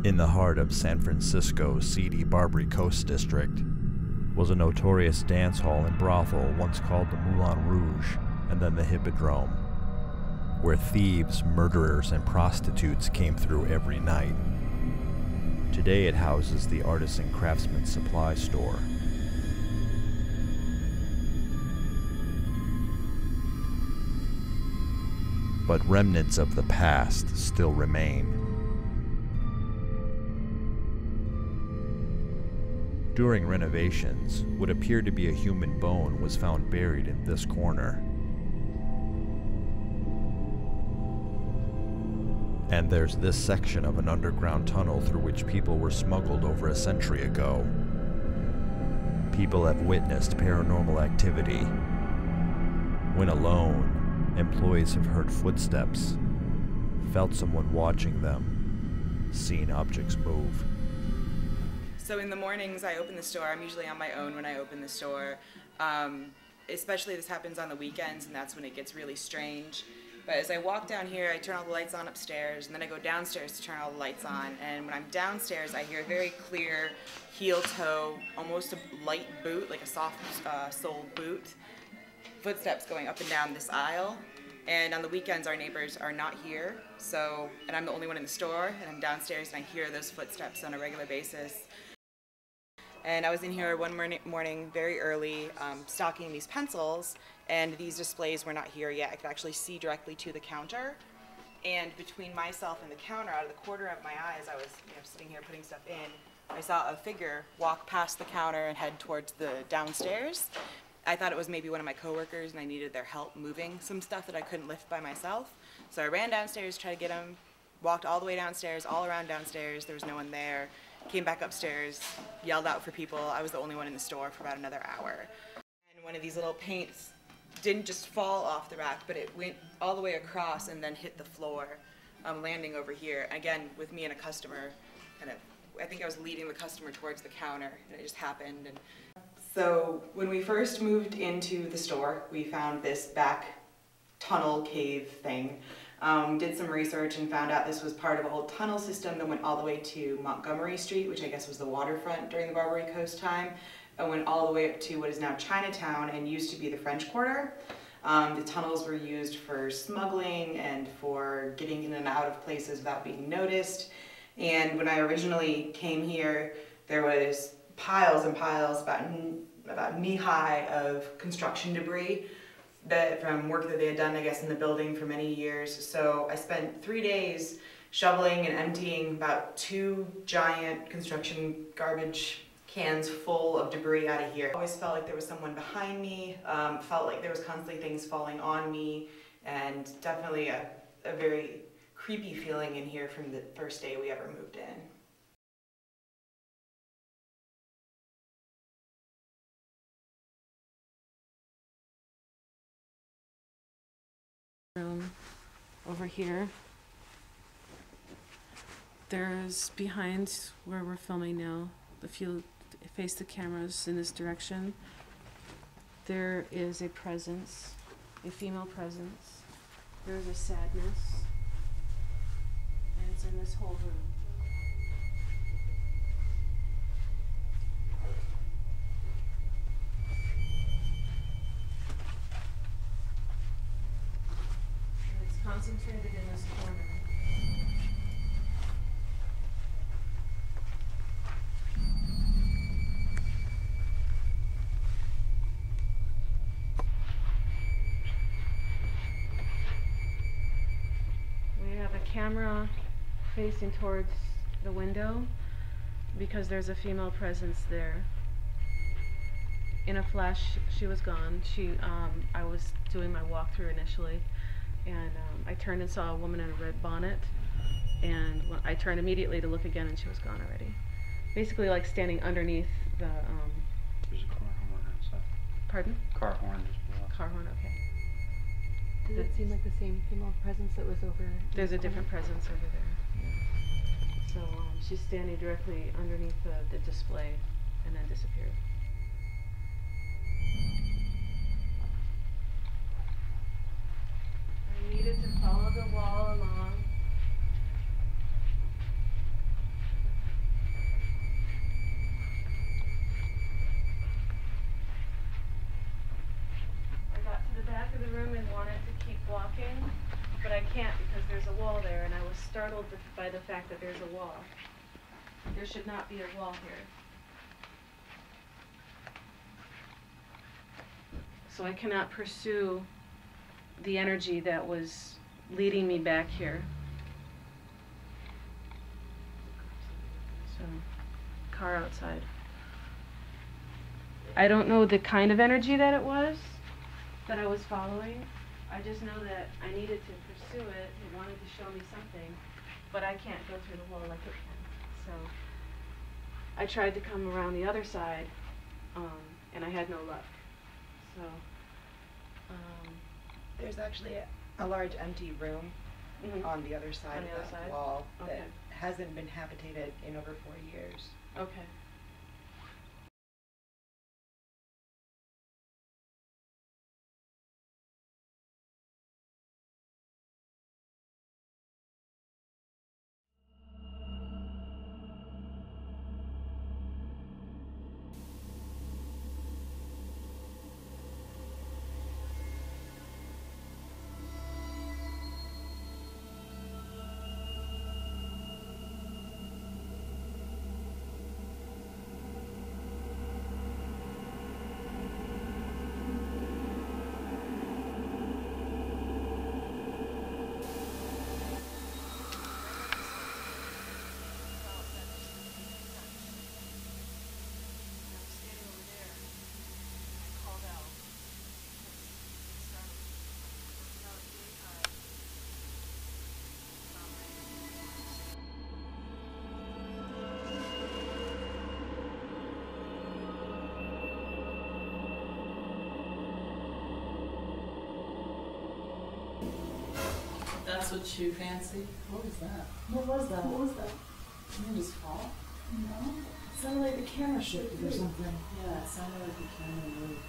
In the heart of San Francisco's seedy Barbary Coast district was a notorious dance hall and brothel once called the Moulin Rouge and then the Hippodrome, where thieves, murderers, and prostitutes came through every night. Today it houses the artisan Craftsman supply store. But remnants of the past still remain. During renovations, what appeared to be a human bone was found buried in this corner. And there's this section of an underground tunnel through which people were smuggled over a century ago. People have witnessed paranormal activity. When alone, employees have heard footsteps, felt someone watching them, seen objects move. So in the mornings I open the store. I'm usually on my own when I open the store. Especially this happens on the weekends, and that's when it gets really strange. But as I walk down here, I turn all the lights on upstairs, and then I go downstairs to turn all the lights on. And when I'm downstairs, I hear a very clear heel-toe, almost a light boot, like a soft-soled boot, footsteps going up and down this aisle. And on the weekends, our neighbors are not here, and I'm the only one in the store, and I'm downstairs, and I hear those footsteps on a regular basis. And I was in here one morning very early, stocking these pencils, and these displays were not here yet. I could actually see directly to the counter. And between myself and the counter, out of the corner of my eye, as I was sitting here putting stuff in, I saw a figure walk past the counter and head towards the downstairs. I thought it was maybe one of my coworkers, and I needed their help moving some stuff that I couldn't lift by myself. So I ran downstairs, tried to get him, walked all the way downstairs, all around downstairs. There was no one there. Came back upstairs, yelled out for people. I was the only one in the store for about another hour. And one of these little paints didn't just fall off the rack, but it went all the way across and then hit the floor, landing over here. Again, with me and a customer, I think I was leading the customer towards the counter, and it just happened. And so when we first moved into the store, we found this back tunnel cave thing. Did some research and found out this was part of a whole tunnel system that went all the way to Montgomery Street, which I guess was the waterfront during the Barbary Coast time, and went all the way up to what is now Chinatown and used to be the French Quarter. The tunnels were used for smuggling and for getting in and out of places without being noticed. And when I originally came here, there was piles and piles, about knee-high, of construction debris from work that they had done, I guess, in the building for many years. So I spent 3 days shoveling and emptying about 2 giant construction garbage cans full of debris out of here. I always felt like there was someone behind me, felt like there was constantly things falling on me, and definitely a very creepy feeling in here from the first day we ever moved in. Room over here. There's behind where we're filming now, if you face the cameras in this direction, there is a presence, a female presence. There's a sadness, and it's in this whole room. Concentrated in this corner. We have a camera facing towards the window because there's a female presence there. In a flash, she was gone. I was doing my walkthrough initially, and I turned and saw a woman in a red bonnet, and I turned immediately to look again, and she was gone already. Basically like standing underneath the... There's a car horn outside. Pardon? Car horn just below. Car horn, okay. Does it seem like the same female presence that was over? There's a different presence over there. Yeah. So she's standing directly underneath the display and then disappeared. I needed to follow the wall along. can't because there's a wall there, and I was startled by the fact that there's a wall. There should not be a wall here. So I cannot pursue the energy that was leading me back here. So, car outside. I don't know the kind of energy that it was that I was following. I just know that I needed to pursue it. It wanted to show me something, but I can't go through the wall like it can. So I tried to come around the other side, and I had no luck. So There's actually a large empty room on the other side On the of other that side? wall Okay. that hasn't been habitated in over 4 years. Okay. That's what you fancy? What was that? What was that? What was that? Did you just fall? No. It sounded like the camera shifted or something. Yeah, it sounded like the camera moved.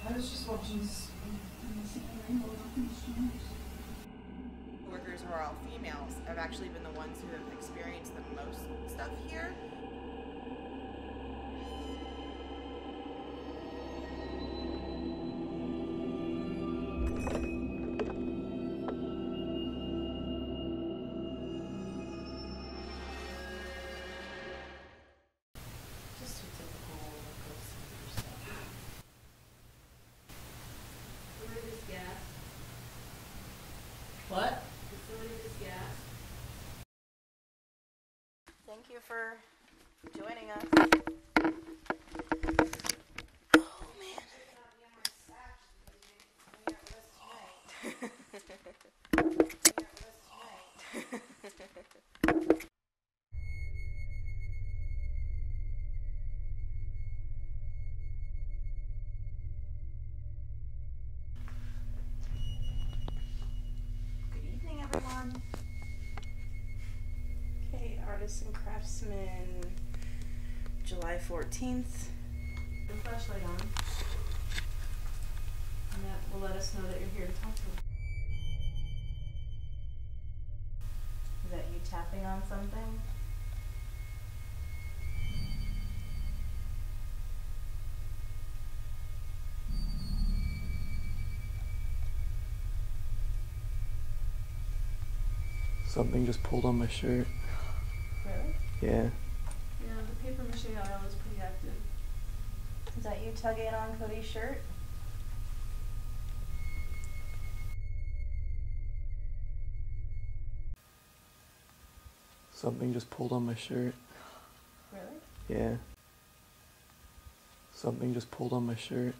I was just watching this. Workers who are all females have actually been the ones who have experienced the most stuff here. Just too typical of stuff. Facilities gas. What? Facilities gas. Thank you for joining us. Oh man. Good evening, everyone. Okay, Artists and Craftsman, July 14th. The flashlight on. And that will let us know that you're here to talk to us. Is that you tapping on something? Something just pulled on my shirt. Really? Yeah. Yeah, the paper mache aisle is pretty active. Is that you tugging on Cody's shirt? Something just pulled on my shirt. Really? Yeah. Something just pulled on my shirt.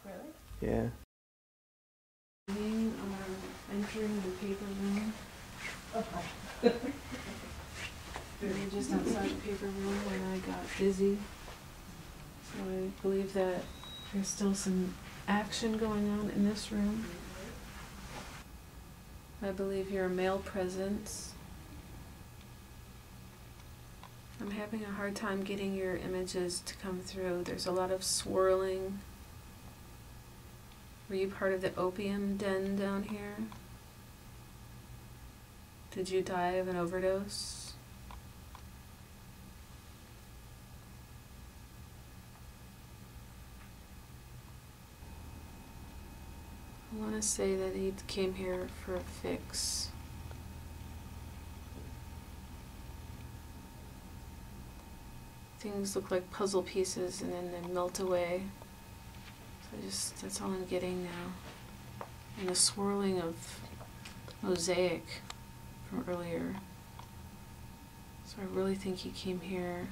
Really? Yeah. We are entering the paper room. We were just outside the paper room when I got dizzy. So I believe that there's still some action going on in this room. I believe you're a male presence. I'm having a hard time getting your images to come through. There's a lot of swirling. Were you part of the opium den down here? Did you die of an overdose? I want to say that he came here for a fix. things look like puzzle pieces and then they melt away. So that's all I'm getting now. And a swirling of mosaic from earlier. So I really think he came here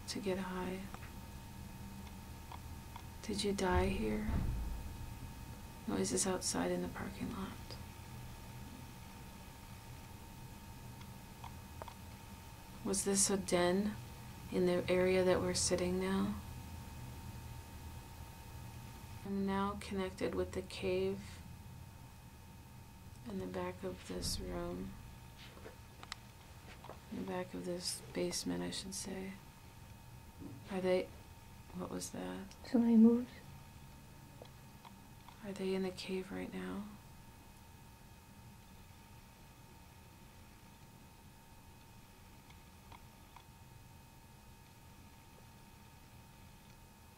to get high. Did you die here? Noises outside in the parking lot. Was this a den in the area that we're sitting now? I'm now connected with the cave in the back of this room. In the back of this basement, I should say. Are they... What was that? Somebody moved. Are they in the cave right now?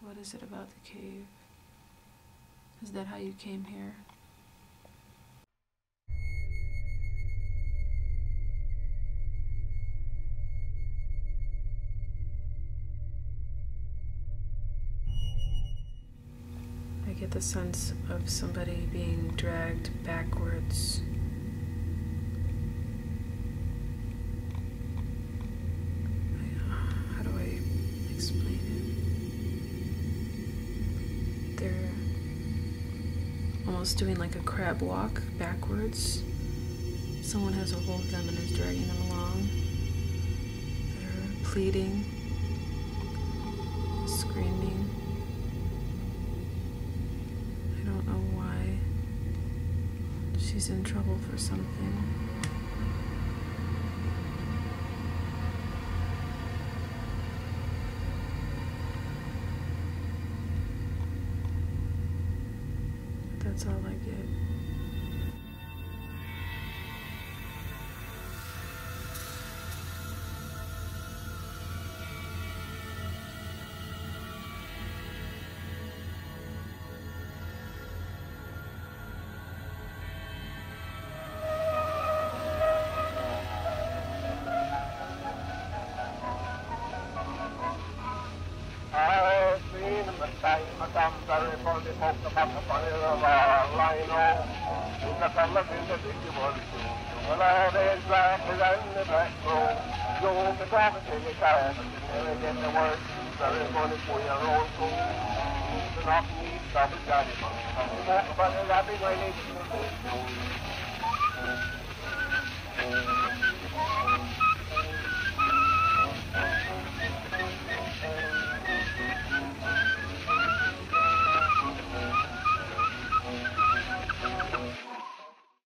What is it about the cave? Is that how you came here? I get the sense of somebody being dragged backwards. How do I explain it? They're almost doing like a crab walk backwards. Someone has a hold of them and is dragging them along. They're pleading, screaming. I don't know why. She's in trouble for something. That's all I get.